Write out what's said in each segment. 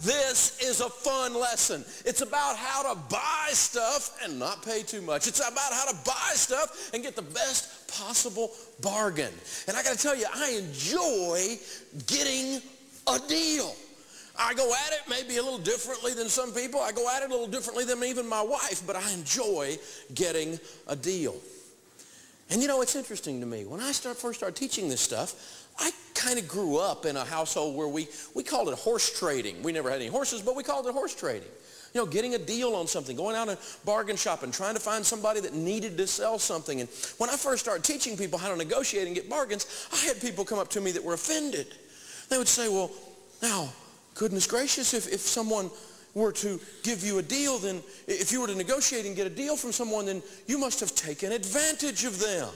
this is a fun lesson. It's about how to buy stuff and not pay too much. It's about how to buy stuff and get the best possible bargain. And I got to tell you, I enjoy getting a deal. I go at it maybe a little differently than some people. I go at it a little differently than even my wife, but I enjoy getting a deal. And you know, it's interesting to me. When I first started teaching this stuff, I kind of grew up in a household where we called it horse trading. We never had any horses, but we called it horse trading. You know, getting a deal on something, going out and bargain shopping, trying to find somebody that needed to sell something. And when I first started teaching people how to negotiate and get bargains, I had people come up to me that were offended. They would say, well, now, goodness gracious, if someone were to give you a deal, then if you were to negotiate and get a deal from someone, then you must have taken advantage of them.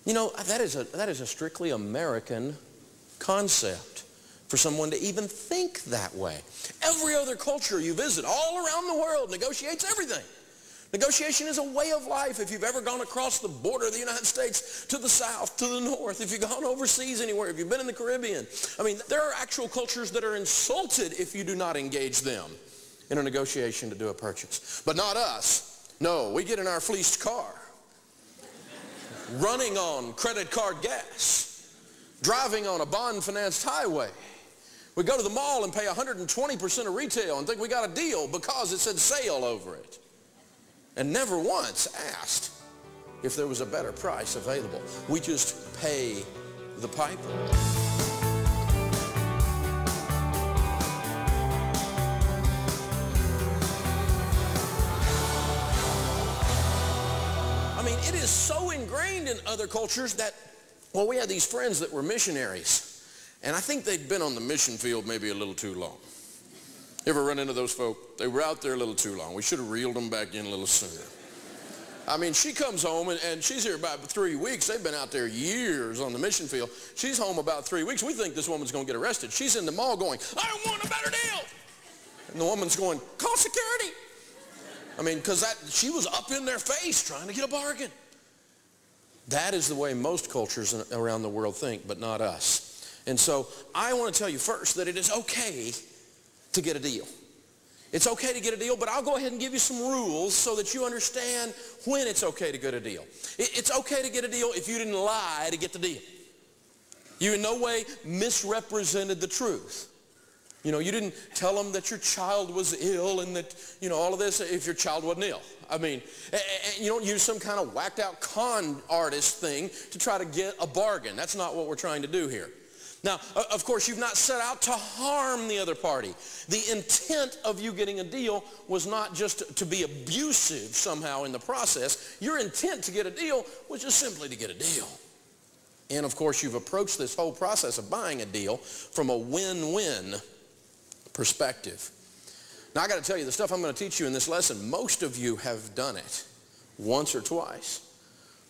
You know, that is a strictly American concept for someone to even think that way. Every other culture you visit all around the world negotiates everything. Negotiation is a way of life. If you've ever gone across the border of the United States to the south, to the north, if you've gone overseas anywhere, if you've been in the Caribbean, I mean, there are actual cultures that are insulted if you do not engage them in a negotiation to do a purchase. But not us. No, we get in our fleeced car, running on credit card gas, driving on a bond-financed highway. We go to the mall and pay 120% of retail and think we got a deal because it said sale over it. And never once asked if there was a better price available. We just pay the piper. I mean, it is so ingrained in other cultures that, well, we had these friends that were missionaries, and I think they'd been on the mission field maybe a little too long. You ever run into those folk? They were out there a little too long. We should have reeled them back in a little sooner. I mean, she comes home, and she's here about 3 weeks. They've been out there years on the mission field. She's home about 3 weeks. We think this woman's going to get arrested. She's in the mall going, I don't want a better deal. And the woman's going, call security. I mean, because she was up in their face trying to get a bargain. That is the way most cultures around the world think, but not us. And so I want to tell you first that it is okay to get a deal. It's okay to get a deal, but I'll go ahead and give you some rules so that you understand when it's okay to get a deal. It's okay to get a deal if you didn't lie to get the deal. You in no way misrepresented the truth. You know, you didn't tell them that your child was ill and that, you know, all of this if your child wasn't ill. I mean, you don't use some kind of whacked out con artist thing to try to get a bargain. That's not what we're trying to do here. Now, of course, you've not set out to harm the other party. The intent of you getting a deal was not just to be abusive somehow in the process. Your intent to get a deal was just simply to get a deal. And, of course, you've approached this whole process of buying a deal from a win-win perspective. Now, I got to tell you, the stuff I'm going to teach you in this lesson, most of you have done it once or twice.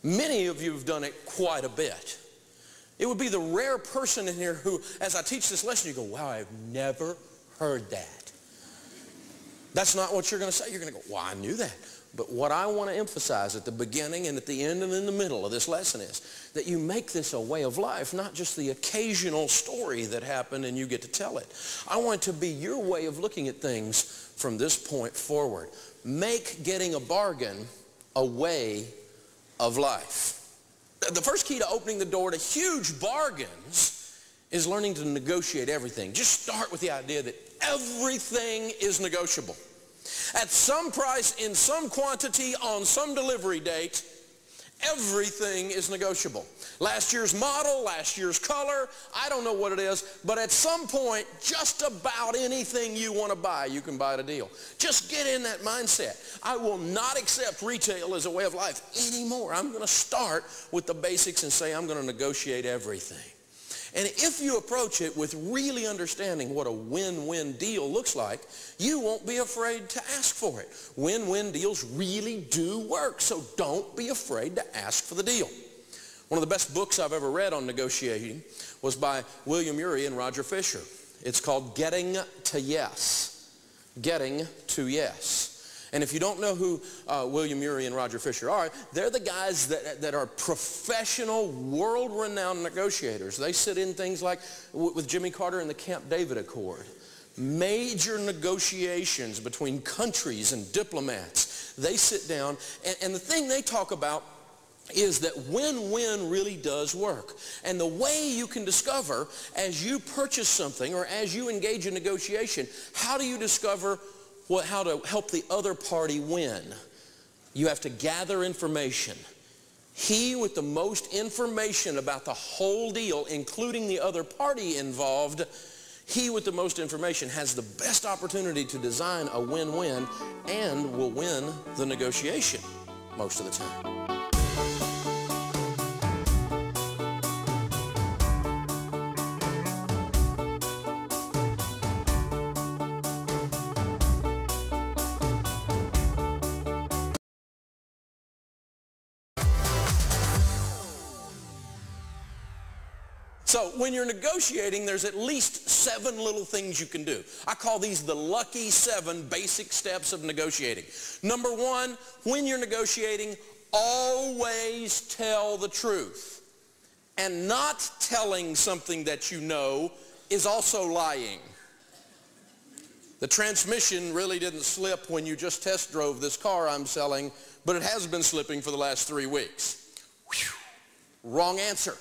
Many of you have done it quite a bit. It would be the rare person in here who, as I teach this lesson, you go, wow, I've never heard that. That's not what you're going to say. You're going to go, well, I knew that. But what I want to emphasize at the beginning and at the end and in the middle of this lesson is that you make this a way of life, not just the occasional story that happened and you get to tell it. I want it to be your way of looking at things from this point forward. Make getting a bargain a way of life. The first key to opening the door to huge bargains is learning to negotiate everything. Just start with the idea that everything is negotiable. At some price, in some quantity, on some delivery date, everything is negotiable. Last year's model, last year's color, I don't know what it is, but at some point, just about anything you want to buy, you can buy at a deal. Just get in that mindset. I will not accept retail as a way of life anymore. I'm going to start with the basics and say I'm going to negotiate everything. And if you approach it with really understanding what a win-win deal looks like, you won't be afraid to ask for it. Win-win deals really do work, so don't be afraid to ask for the deal. One of the best books I've ever read on negotiating was by William Ury and Roger Fisher. It's called Getting to Yes. Getting to Yes. And if you don't know who William Ury and Roger Fisher are, they're the guys that are professional, world-renowned negotiators. They sit in things like with Jimmy Carter in the Camp David Accord. Major negotiations between countries and diplomats. They sit down, and the thing they talk about is that win-win really does work. And the way you can discover as you purchase something or as you engage in negotiation, how do you discover how to help the other party win? You have to gather information. He with the most information about the whole deal, including the other party involved, he with the most information has the best opportunity to design a win-win and will win the negotiation most of the time. So when you're negotiating, there's at least 7 little things you can do. I call these the lucky 7 basic steps of negotiating. Number 1, when you're negotiating, always tell the truth. And not telling something that you know is also lying. The transmission really didn't slip when you just test drove this car I'm selling, but it has been slipping for the last 3 weeks. Whew. Wrong answer.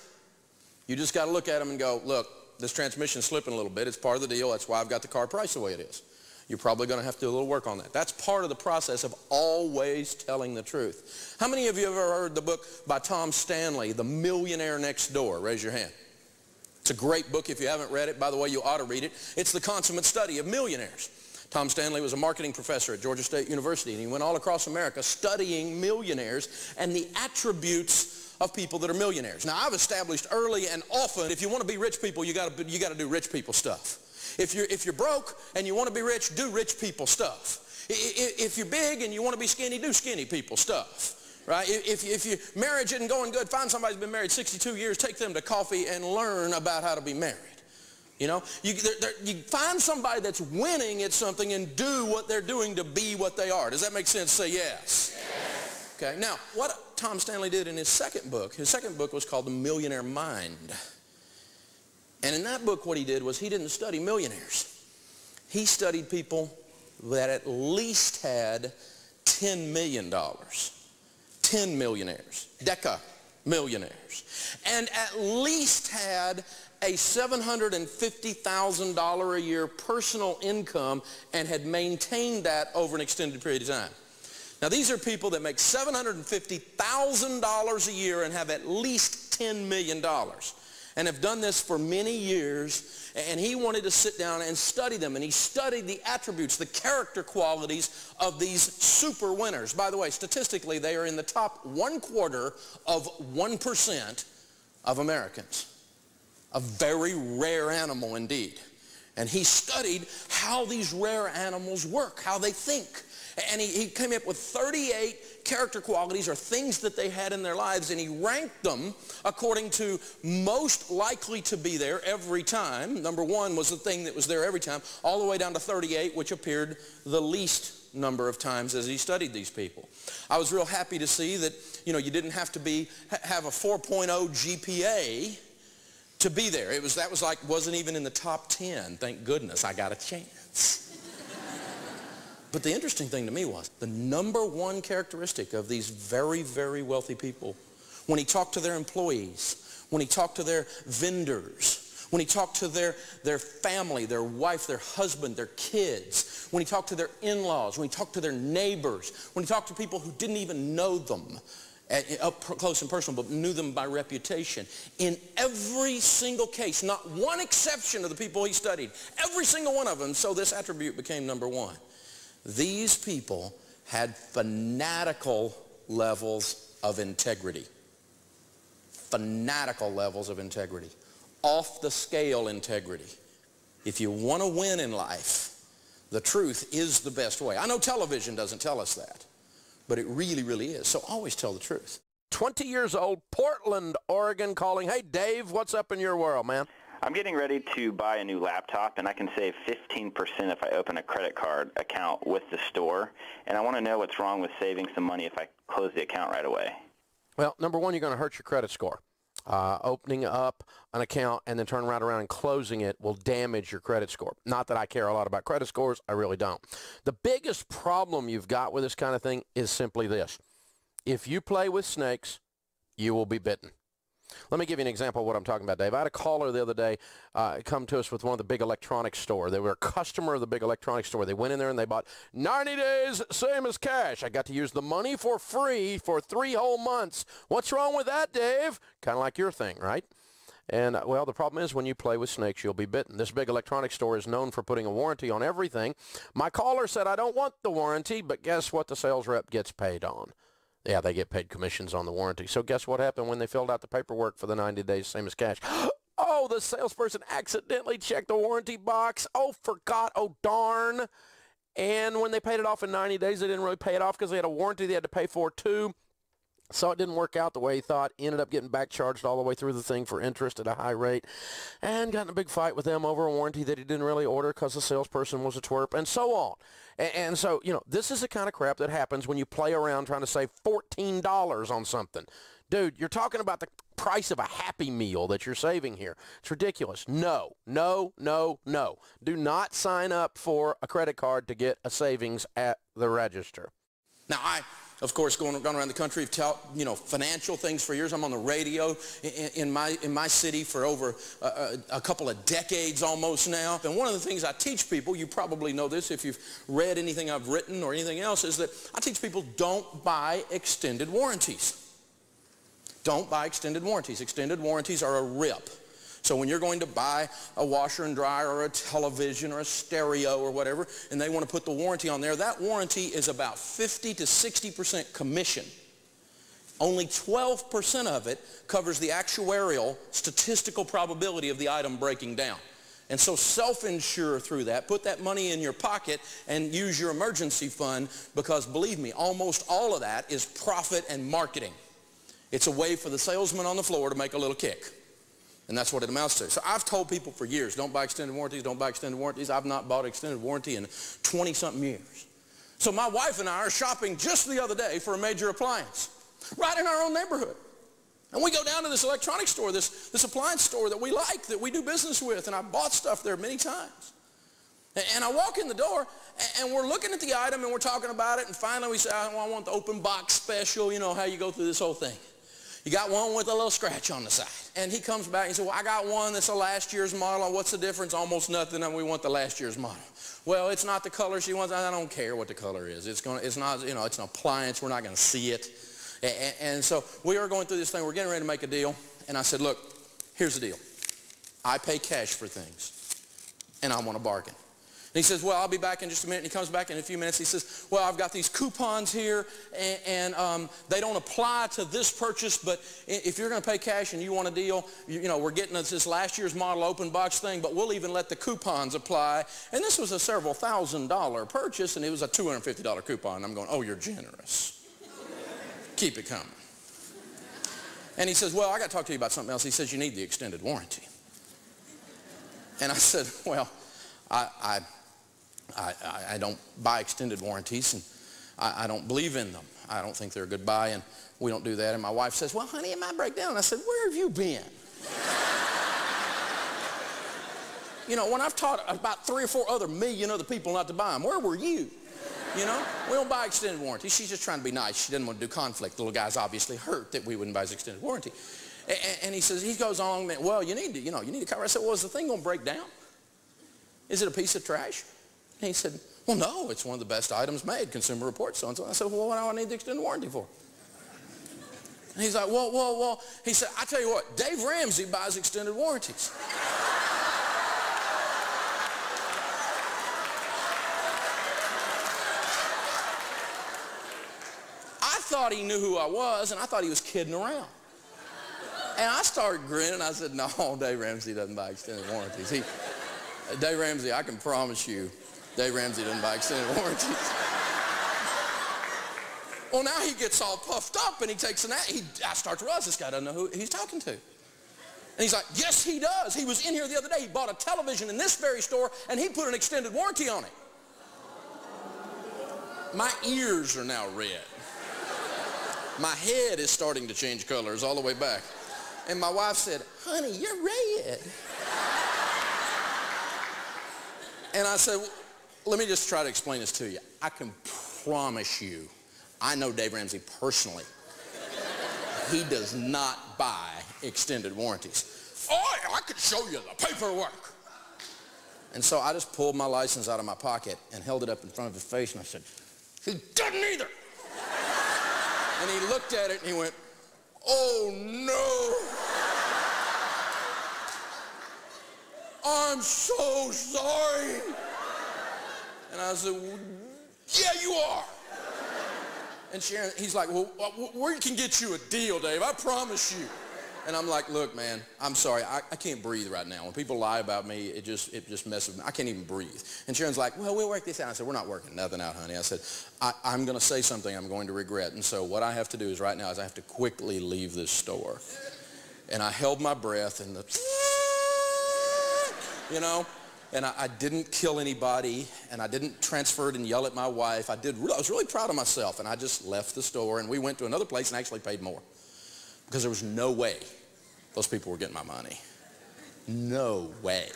You just got to look at them and go, look, this transmission's slipping a little bit. It's part of the deal. That's why I've got the car priced the way it is. You're probably going to have to do a little work on that. That's part of the process of always telling the truth. How many of you have ever heard the book by Tom Stanley, The Millionaire Next Door? Raise your hand. It's a great book. If you haven't read it, by the way, you ought to read it. It's the consummate study of millionaires. Tom Stanley was a marketing professor at Georgia State University, and he went all across America studying millionaires and the attributes of people that are millionaires. Now, I've established early and often, if you want to be rich people, you got to do rich people stuff. If you're broke and you want to be rich, do rich people stuff. If you're big and you want to be skinny, do skinny people stuff. Right? If your marriage isn't going good, find somebody who's been married 62 years, take them to coffee and learn about how to be married. You know, you find somebody that's winning at something and do what they're doing to be what they are. Does that make sense? Say yes. Yes. Okay. Now, what Tom Stanley did in his second book was called The Millionaire Mind. And in that book, what he did was he didn't study millionaires. He studied people that at least had $10 million. 10 millionaires. Deca millionaires. And at least had a $750,000 a year personal income and had maintained that over an extended period of time. Now, these are people that make $750,000 a year and have at least $10 million and have done this for many years, and he wanted to sit down and study them, and he studied the attributes, the character qualities of these super winners. By the way, statistically, they are in the top 1/4 of 1% of Americans. A very rare animal indeed. And he studied how these rare animals work, how they think. And he came up with 38 character qualities or things that they had in their lives, and he ranked them according to most likely to be there every time. Number 1 was the thing that was there every time, all the way down to 38, which appeared the least number of times as he studied these people. I was real happy to see that, you know, you didn't have to have a 4.0 GPA to be there. Wasn't even in the top 10. Thank goodness I got a chance. But the interesting thing to me was the number 1 characteristic of these very, very wealthy people, when he talked to their employees, when he talked to their vendors, when he talked to their family, their wife, their husband, their kids, when he talked to their in-laws, when he talked to their neighbors, when he talked to people who didn't even know them up close and personal, but knew them by reputation. In every single case, not one exception of the people he studied, every single one of them, so this attribute became number 1. These people had fanatical levels of integrity. Fanatical levels of integrity. Off the scale integrity. If you want to win in life, the truth is the best way. I know television doesn't tell us that, but it really, really is. So always tell the truth. 20 years old, Portland, Oregon, calling. Hey, Dave, what's up in your world, man? I'm getting ready to buy a new laptop, and I can save 15% if I open a credit card account with the store. And I want to know what's wrong with saving some money if I close the account right away. Well, number 1, you're going to hurt your credit score. opening up an account and then turning right around and closing it will damage your credit score. Not that I care a lot about credit scores. I really don't. The biggest problem you've got with this kind of thing is simply this. If you play with snakes, you will be bitten. Let me give you an example of what I'm talking about, Dave. I had a caller the other day come to us with one of the big electronics store. They were a customer of the big electronics store. They went in there and they bought 90 days, same as cash. I got to use the money for free for 3 whole months. What's wrong with that, Dave? Kind of like your thing, right? And, well, the problem is when you play with snakes, you'll be bitten. This big electronics store is known for putting a warranty on everything. My caller said, I don't want the warranty, but guess what the sales rep gets paid on? Yeah, they get paid commissions on the warranty. So guess what happened when they filled out the paperwork for the 90 days, same as cash? Oh, the salesperson accidentally checked the warranty box. Oh, forgot. Oh, darn. And when they paid it off in 90 days, they didn't really pay it off because they had a warranty they had to pay for too. So it didn't work out the way he thought. Ended up getting back charged all the way through the thing for interest at a high rate, and got in a big fight with them over a warranty that he didn't really order because the salesperson was a twerp, and so on. And so, you know, this is the kind of crap that happens when you play around trying to save $14 on something. Dude, you're talking about the price of a Happy Meal that you're saving here. It's ridiculous. No, no, no, no. Do not sign up for a credit card to get a savings at the register. Now, of course, going around the country, have taught, you know, financial things for years. I'm on the radio in my city for over a couple of decades almost now. And one of the things I teach people, you probably know this if you've read anything I've written or anything else, is that I teach people don't buy extended warranties. Don't buy extended warranties. Extended warranties are a rip. So when you're going to buy a washer and dryer or a television or a stereo or whatever, and they want to put the warranty on there, that warranty is about 50 to 60% commission. Only 12% of it covers the actuarial statistical probability of the item breaking down. And so self-insure through that, put that money in your pocket and use your emergency fund, because believe me, almost all of that is profit and marketing. It's a way for the salesman on the floor to make a little kick. And that's what it amounts to. So I've told people for years, don't buy extended warranties, don't buy extended warranties. I've not bought extended warranty in 20-something years. So my wife and I are shopping just the other day for a major appliance, right in our own neighborhood. And we go down to this electronics store, this appliance store that we like, that we do business with, and I bought stuff there many times. And I walk in the door, and we're looking at the item, and we're talking about it, and finally we say, I want the open box special, you know, how you go through this whole thing. You got one with a little scratch on the side. And he comes back and he says, well, I got one that's a last year's model. What's the difference? Almost nothing, and we want the last year's model. Well, it's not the color she wants. I don't care what the color is. It's not, you know, it's an appliance. We're not going to see it. And so we are going through this thing. We're getting ready to make a deal. And I said, look, here's the deal. I pay cash for things, and I want to bargain. And he says, well, I'll be back in just a minute. And he comes back in a few minutes. He says, well, I've got these coupons here, and they don't apply to this purchase, but if you're going to pay cash and you want a deal, you know, we're getting this last year's model open box thing, but we'll even let the coupons apply. And this was a several $1,000 purchase, and it was a $250 coupon. And I'm going, oh, you're generous. Keep it coming. And he says, well, I got to talk to you about something else. He says, you need the extended warranty. And I said, well, I don't buy extended warranties, and I don't believe in them. I don't think they're a good buy, and we don't do that. And my wife says, well, honey, it might break down. And I said, where have you been? You know, when I've taught about 3 or 4 other million other people not to buy them, where were you? You know, we don't buy extended warranties. She's just trying to be nice. She didn't want to do conflict. The little guy's obviously hurt that we wouldn't buy his extended warranty. And he says, he goes on, well, you need to cover. I said, well, is the thing going to break down? Is it a piece of trash? And he said, well, no, it's one of the best items made, Consumer Reports, so-and-so. I said, well, what do I need the extended warranty for? And he's like, well, he said, I tell you what, Dave Ramsey buys extended warranties. I thought he knew who I was, and I thought he was kidding around. And I started grinning. I said, no, Dave Ramsey doesn't buy extended warranties. Dave Ramsey, I can promise you, Dave Ramsey doesn't buy extended warranties. Well, now he gets all puffed up, and he takes I start to realize this guy doesn't know who he's talking to. And he's like, yes, he does. He was in here the other day. He bought a television in this very store, and he put an extended warranty on it. My ears are now red. My head is starting to change colors all the way back. And my wife said, honey, you're red. And I said, well, let me just try to explain this to you. I can promise you, I know Dave Ramsey personally. He does not buy extended warranties. Oh, I could show you the paperwork. And so I just pulled my license out of my pocket and held it up in front of his face, and I said, he doesn't either. And he looked at it and he went, oh no. I'm so sorry. And I said, well, yeah, you are. And Sharon, he's like, well, we can get you a deal, Dave, I promise you. And I'm like, look, man, I'm sorry, I can't breathe right now. When people lie about me, it just messes with me. I can't even breathe. And Sharon's like, well, we'll work this out. I said, we're not working nothing out, honey. I said, I'm going to say something I'm going to regret. And so what I have to do is right now is I have to quickly leave this store. And I held my breath and you know, and I didn't kill anybody, and I didn't transfer it and yell at my wife. I was really proud of myself, and I just left the store, and we went to another place and actually paid more because there was no way those people were getting my money. No way.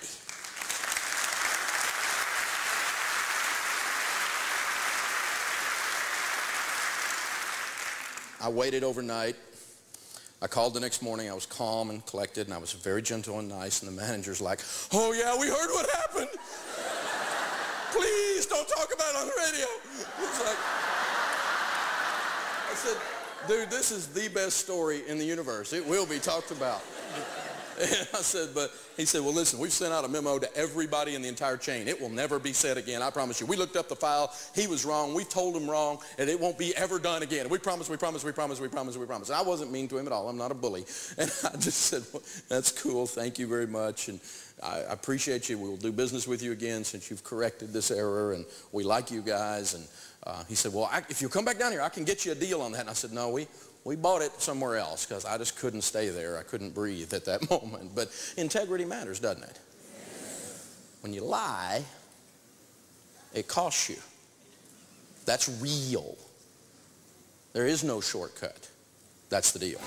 I waited overnight. I called the next morning. I was calm and collected, and I was very gentle and nice, and the manager's like, oh, yeah, we heard what happened. Please don't talk about it on the radio. It's like, I said, dude, this is the best story in the universe. It will be talked about. And I said, but he said, well, listen, we've sent out a memo to everybody in the entire chain. It will never be said again, I promise you. We looked up the file. He was wrong. We told him wrong, and it won't be ever done again. We promise, we promise, we promise, we promise, we promise. And I wasn't mean to him at all. I'm not a bully. And I just said, well, that's cool. Thank you very much. And I appreciate you. We will do business with you again since you've corrected this error, and we like you guys. And he said, well, if you come back down here, I can get you a deal on that. And I said, no, we bought it somewhere else because I just couldn't stay there. I couldn't breathe at that moment. But integrity matters, doesn't it? When you lie, it costs you. That's real. There is no shortcut. That's the deal.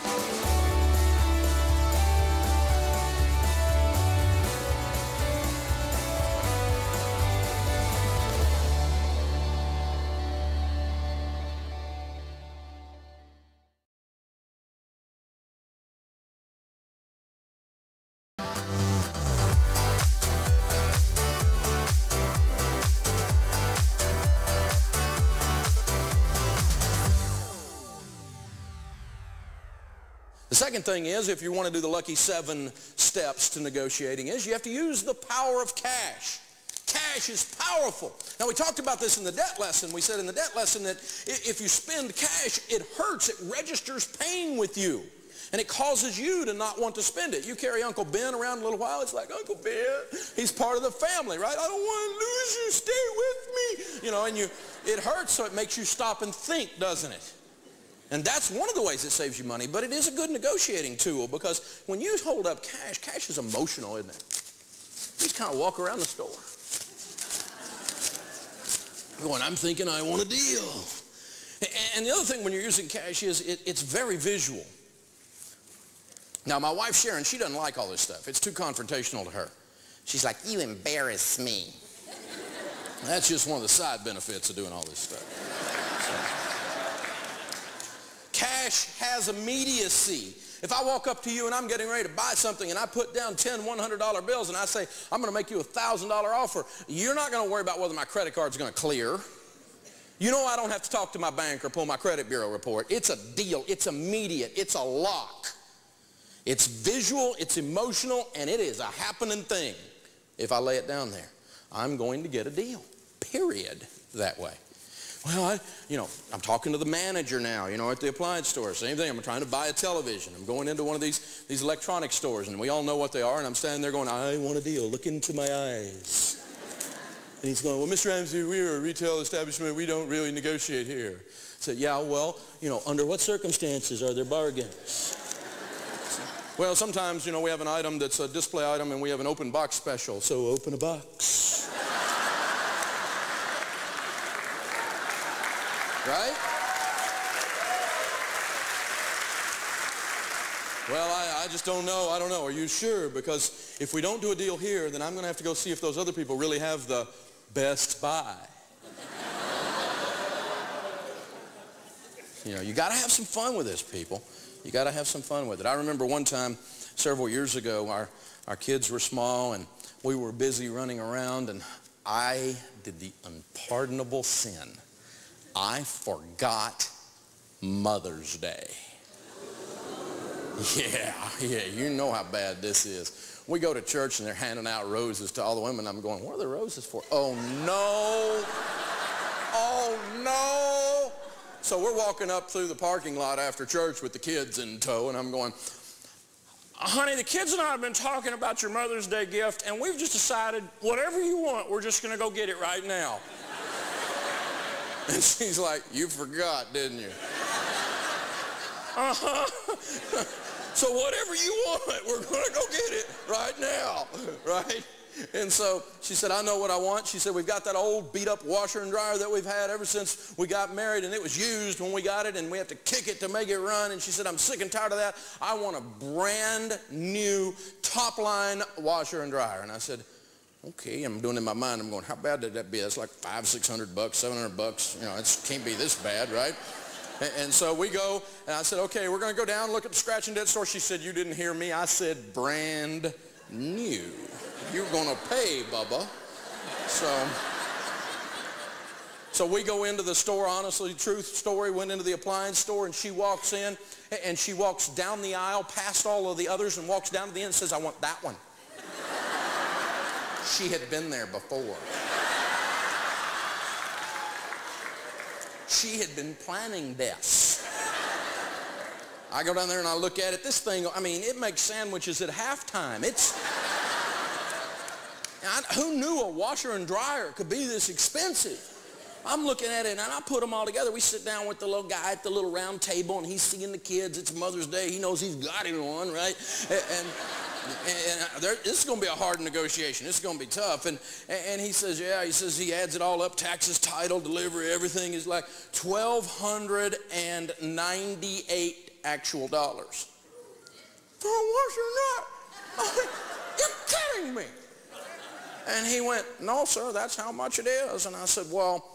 The second thing is, if you want to do the lucky 7 steps to negotiating, is you have to use the power of cash. Cash is powerful. Now, we talked about this in the debt lesson. We said in the debt lesson that if you spend cash, it hurts. It registers pain with you. And it causes you to not want to spend it. You carry Uncle Ben around a little while, it's like, Uncle Ben, he's part of the family, right? I don't want to lose you. Stay with me. You know, and it hurts, so it makes you stop and think, doesn't it? And that's one of the ways it saves you money, but it is a good negotiating tool because when you hold up cash, cash is emotional, isn't it? You just kind of walk around the store going, I'm thinking I want a deal. And the other thing when you're using cash is it's very visual. Now, my wife, Sharon, she doesn't like all this stuff. It's too confrontational to her. She's like, you embarrass me. That's just one of the side benefits of doing all this stuff. Cash has immediacy. If I walk up to you and I'm getting ready to buy something and I put down 10 $100 bills and I say, I'm going to make you a $1,000 offer, you're not going to worry about whether my credit card's going to clear. You know I don't have to talk to my bank or pull my credit bureau report. It's a deal. It's immediate. It's a lock. It's visual, it's emotional, and it is a happening thing. If I lay it down there, I'm going to get a deal, period, that way. Well, I'm talking to the manager now, at the appliance store. Same thing, I'm trying to buy a television. I'm going into one of these electronic stores, and we all know what they are, and I'm standing there going, I want a deal. Look into my eyes. And he's going, well, Mr. Ramsey, we're a retail establishment. We don't really negotiate here. I said, yeah, well, under what circumstances are there bargains? Well, sometimes, we have an item that's a display item, and we have an open box special, so open a box. Right? Well, I just don't know. I don't know. Are you sure? Because if we don't do a deal here, then I'm going to have to go see if those other people really have the Best Buy. You know, you got to have some fun with this, people. You got to have some fun with it. I remember one time several years ago, our kids were small and we were busy running around, and I did the unpardonable sin. I forgot Mother's Day. Yeah, you know how bad this is. We go to church and they're handing out roses to all the women. I'm going, what are the roses for? Oh, no. Oh, no. So we're walking up through the parking lot after church with the kids in tow, and I'm going, honey, the kids and I have been talking about your Mother's Day gift, and we've just decided whatever you want, we're just going to go get it right now. And she's like, you forgot, didn't you? Uh-huh. So whatever you want, we're going to go get it right now, right? And so she said, I know what I want. She said, we've got that old beat-up washer and dryer that we've had ever since we got married, and it was used when we got it, and we have to kick it to make it run. And she said, I'm sick and tired of that. I want a brand new top-line washer and dryer. And I said, okay. I'm doing it in my mind. I'm going, how bad did that be? That's like $500, $600, $700. You know, it can't be this bad, right? And so we go, and I said, okay, we're going to go down and look at the scratch and dent store. She said, you didn't hear me. I said, brand new. You're going to pay, Bubba. So we go into the store, honestly, truth story, went into the appliance store, and she walks in, and she walks down the aisle past all of the others and walks down to the end and says, I want that one. She had been there before. She had been planning this. I go down there and I look at it. This thing, I mean, it makes sandwiches at halftime. Who knew a washer and dryer could be this expensive? I'm looking at it, and I put them all together. We sit down with the little guy at the little round table, and he's seeing the kids. It's Mother's Day. He knows he's got him one, right? And this is going to be a hard negotiation. This is going to be tough. And he says, yeah, he says he adds it all up, taxes, title, delivery, everything is like $1,298 actual dollars. For a washer and dryer. You're kidding me. And he went, no, sir, that's how much it is. And I said, well,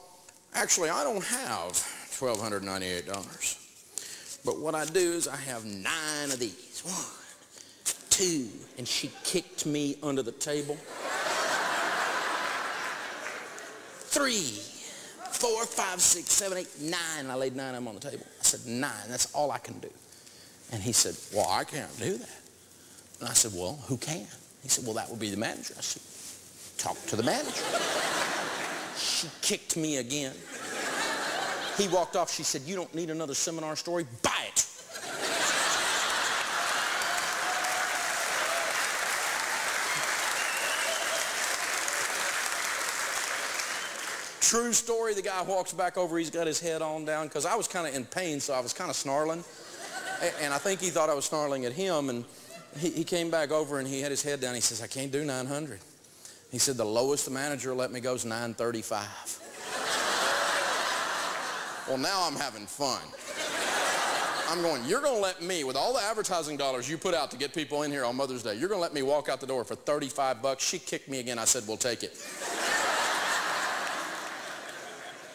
actually, I don't have $1,298. But what I do is I have 9 of these. 1, 2, and she kicked me under the table. 3, 4, 5, 6, 7, 8, 9. And I laid 9 of them on the table. I said, 9, that's all I can do. And he said, well, I can't do that. And I said, well, who can? He said, well, that would be the manager. I said, talk to the manager. She kicked me again. He walked off. She said, you don't need another seminar story. Buy it. True story, the guy walks back over. He's got his head on down because I was kind of in pain, so I was kind of snarling. And I think he thought I was snarling at him. And he came back over and he had his head down. He says, I can't do 900. He said, the lowest the manager will let me go is 935. Well, now I'm having fun. I'm going, you're going to let me, with all the advertising dollars you put out to get people in here on Mother's Day, you're going to let me walk out the door for 35 bucks? She kicked me again. I said, we'll take it.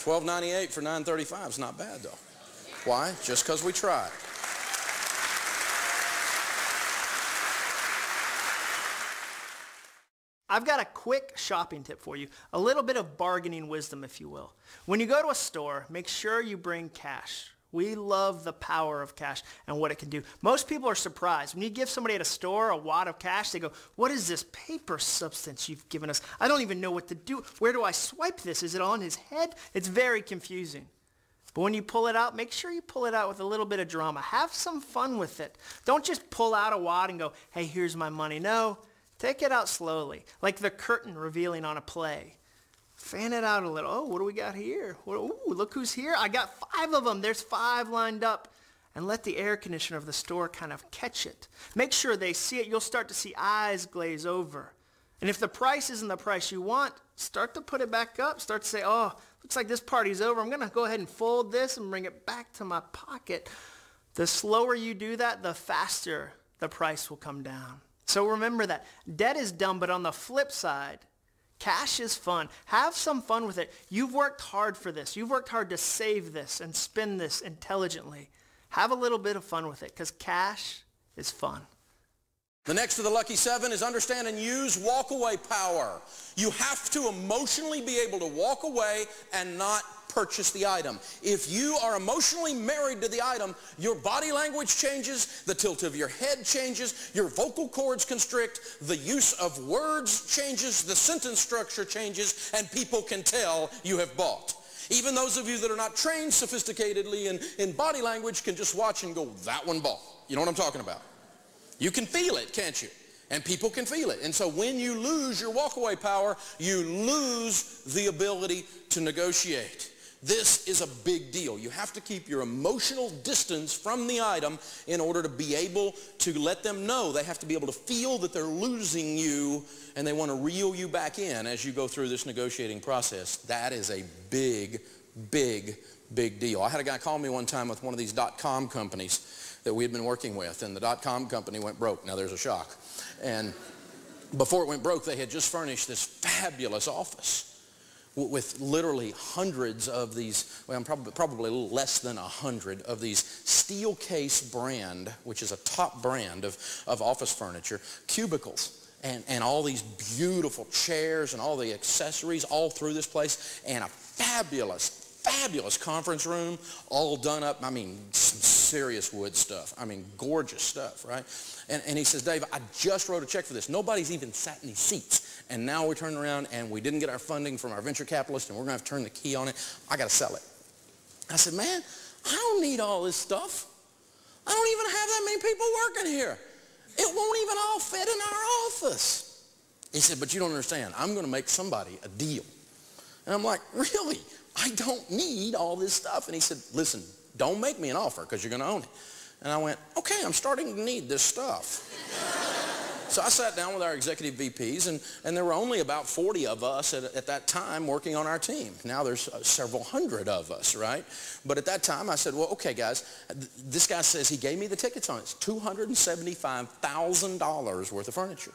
$12.98 for 935 is not bad, though. Why? Just because we tried. I've got a quick shopping tip for you, a little bit of bargaining wisdom, if you will. When you go to a store, make sure you bring cash. We love the power of cash and what it can do. Most people are surprised. When you give somebody at a store a wad of cash, they go, what is this paper substance you've given us? I don't even know what to do. Where do I swipe this? Is it on his head? It's very confusing. But when you pull it out, make sure you pull it out with a little bit of drama. Have some fun with it. Don't just pull out a wad and go, hey, here's my money. No. Take it out slowly, like the curtain revealing on a play. Fan it out a little. Oh, what do we got here? Ooh, look who's here. I got 5 of them. There's 5 lined up. And let the air conditioner of the store kind of catch it. Make sure they see it. You'll start to see eyes glaze over. And if the price isn't the price you want, start to put it back up. Start to say, oh, looks like this party's over. I'm going to go ahead and fold this and bring it back to my pocket. The slower you do that, the faster the price will come down. So remember that. Debt is dumb, but on the flip side, cash is fun. Have some fun with it. You've worked hard for this. You've worked hard to save this and spend this intelligently. Have a little bit of fun with it because cash is fun. The next of the lucky 7 is understand and use walk-away power. You have to emotionally be able to walk away and not purchase the item. If you are emotionally married to the item, your body language changes, the tilt of your head changes, your vocal cords constrict, the use of words changes, the sentence structure changes, and people can tell you have bought. Even those of you that are not trained sophisticatedly in body language can just watch and go, that one bought. You know what I'm talking about? You can feel it, can't you? And people can feel it. And so when you lose your walkaway power, you lose the ability to negotiate. This is a big deal. You have to keep your emotional distance from the item in order to be able to let them know. They have to be able to feel that they're losing you and they want to reel you back in as you go through this negotiating process. That is a big, big, big deal. I had a guy call me one time with one of these .com companies that we had been working with, and the .com company went broke. Now there's a shock. And before it went broke, they had just furnished this fabulous office with literally hundreds of these, well, probably a little less than 100 of these Steelcase brand, which is a top brand of office furniture, cubicles, and all these beautiful chairs and all the accessories all through this place, and a fabulous conference room, all done up, I mean, some serious wood stuff. I mean, gorgeous stuff, right? And he says, Dave, I just wrote a check for this. Nobody's even sat in these seats. And now we're turning around and we didn't get our funding from our venture capitalist and we're going to have to turn the key on it. I got to sell it. I said, man, I don't need all this stuff. I don't even have that many people working here. It won't even all fit in our office. He said, but you don't understand. I'm going to make somebody a deal. And I'm like, really? I don't need all this stuff. And he said, listen, don't make me an offer because you're going to own it. And I went, okay, I'm starting to need this stuff. So I sat down with our executive VPs, and there were only about 40 of us at that time working on our team. Now there's several hundred of us, right? But at that time I said, well, okay, guys, this guy says he gave me the tickets on it. It's $275,000 worth of furniture.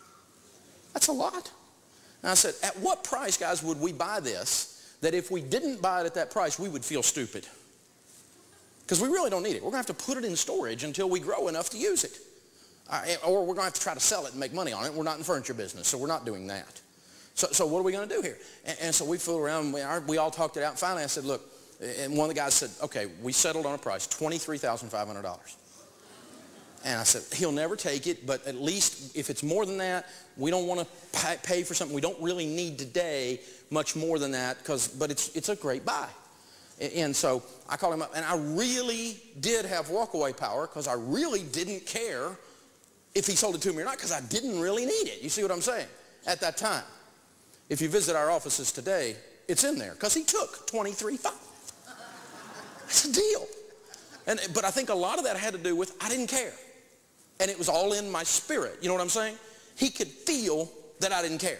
That's a lot. And I said, at what price, guys, would we buy this that if we didn't buy it at that price, we would feel stupid? Because we really don't need it. We're going to have to put it in storage until we grow enough to use it. Or we're going to have to try to sell it and make money on it. We're not in the furniture business, so we're not doing that. So what are we going to do here? And so we fooled around. We all talked it out. And finally I said, look, and one of the guys said, okay, we settled on a price, $23,500. And I said, he'll never take it, but at least if it's more than that, we don't want to pay for something we don't really need today much more than that, but it's a great buy. And so I called him up, and I really did have walkaway power because I really didn't care if he sold it to me or not because I didn't really need it. You see what I'm saying? At that time. If you visit our offices today, it's in there because he took $23,500. That's a deal. But I think a lot of that had to do with I didn't care. And it was all in my spirit. You know what I'm saying? He could feel that I didn't care.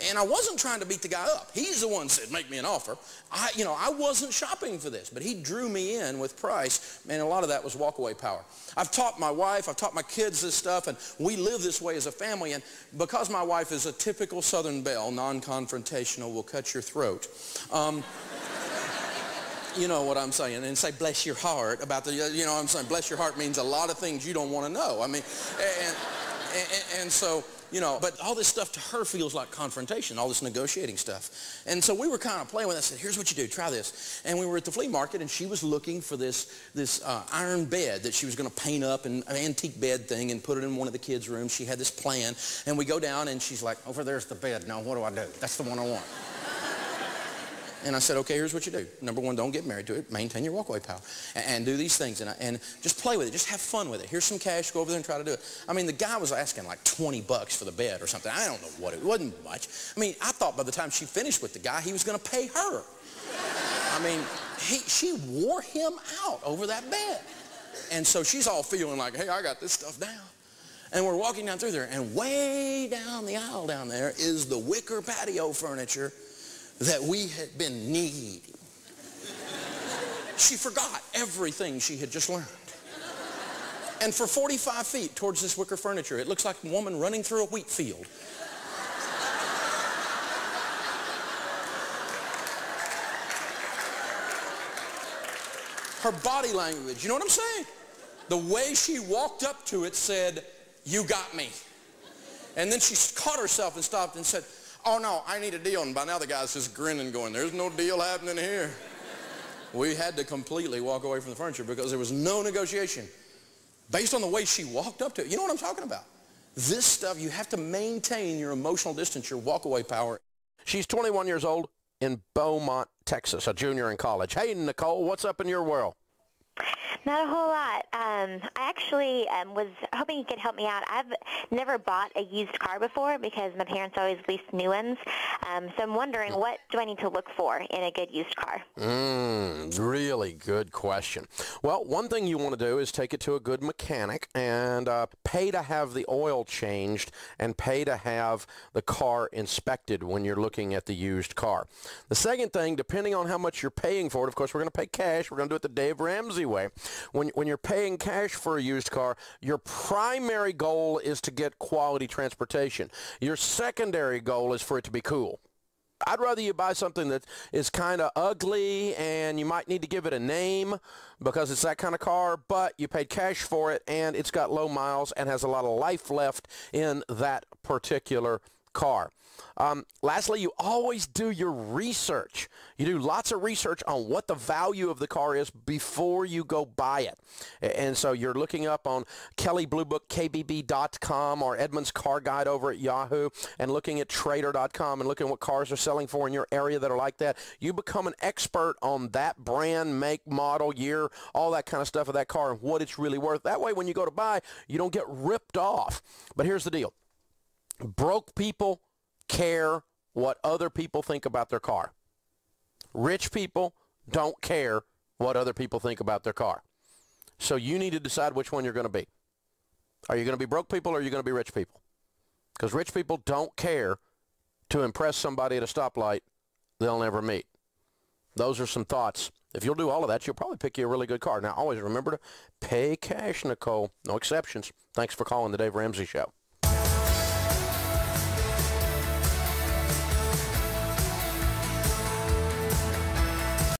And I wasn't trying to beat the guy up. He's the one who said, make me an offer. I wasn't shopping for this, but he drew me in with price, and a lot of that was walkaway power. I've taught my wife, I've taught my kids this stuff, and we live this way as a family, and because my wife is a typical Southern belle, non-confrontational, will cut your throat. You know what I'm saying, and say, bless your heart about the, you know what I'm saying, bless your heart means a lot of things you don't want to know. I mean, and so, you know, but all this stuff to her feels like confrontation, all this negotiating stuff. And so we were kind of playing with it. I said, here's what you do, try this. And we were at the flea market, and she was looking for this iron bed that she was going to paint up, an antique bed thing, and put it in one of the kids' rooms. She had this plan, and we go down, and she's like, over there's the bed. Now, what do I do? That's the one I want. And I said, okay, here's what you do. Number one, don't get married to it. Maintain your walkaway power. And do these things. And just play with it. Just have fun with it. Here's some cash. Go over there and try to do it. I mean, the guy was asking like $20 for the bed or something. I don't know what. It wasn't much. I mean, I thought by the time she finished with the guy, he was going to pay her. I mean, she wore him out over that bed. And so she's all feeling like, hey, I got this stuff down. And we're walking down through there. And way down the aisle down there is the wicker patio furniture that we had been needing. She forgot everything she had just learned. And for 45 feet towards this wicker furniture, it looks like a woman running through a wheat field. Her body language, you know what I'm saying? The way she walked up to it said, "You got me." And then she caught herself and stopped and said, "Oh no, I need a deal." And by now the guy's just grinning going, "There's no deal happening here." We had to completely walk away from the furniture because there was no negotiation based on the way she walked up to it. You know what I'm talking about? This stuff, you have to maintain your emotional distance, your walk-away power. She's 21 years old in Beaumont, Texas, a junior in college. Hey, Nicole, what's up in your world? Not a whole lot. I actually was hoping you could help me out. I've never bought a used car before because my parents always leased new ones. So I'm wondering, what do I need to look for in a good used car? Really good question. Well, one thing you want to do is take it to a good mechanic and pay to have the oil changed and pay to have the car inspected when you're looking at the used car. The second thing, depending on how much you're paying for it, of course, we're going to pay cash. We're going to do it the Dave Ramsey way. When you're paying cash for a used car, your primary goal is to get quality transportation. Your secondary goal is for it to be cool. I'd rather you buy something that is kind of ugly and you might need to give it a name because it's that kind of car, but you paid cash for it and it's got low miles and has a lot of life left in that particular car. Lastly, you always do your research. You do lots of research on what the value of the car is before you go buy it. And so you're looking up on Kelley Blue Book, KBB.com, or Edmunds Car Guide over at Yahoo, and looking at Trader.com and looking at what cars are selling for in your area that are like that. You become an expert on that brand, make, model, year, all that kind of stuff of that car and what it's really worth. That way, when you go to buy, you don't get ripped off. But here's the deal. Broke people care what other people think about their car. Rich people don't care what other people think about their car. So you need to decide which one you're going to be. Are you going to be broke people or are you going to be rich people? Because rich people don't care to impress somebody at a stoplight they'll never meet. Those are some thoughts. If you'll do all of that, you'll probably pick you a really good car. Now, always remember to pay cash, Nicole. No exceptions. Thanks for calling the Dave Ramsey Show.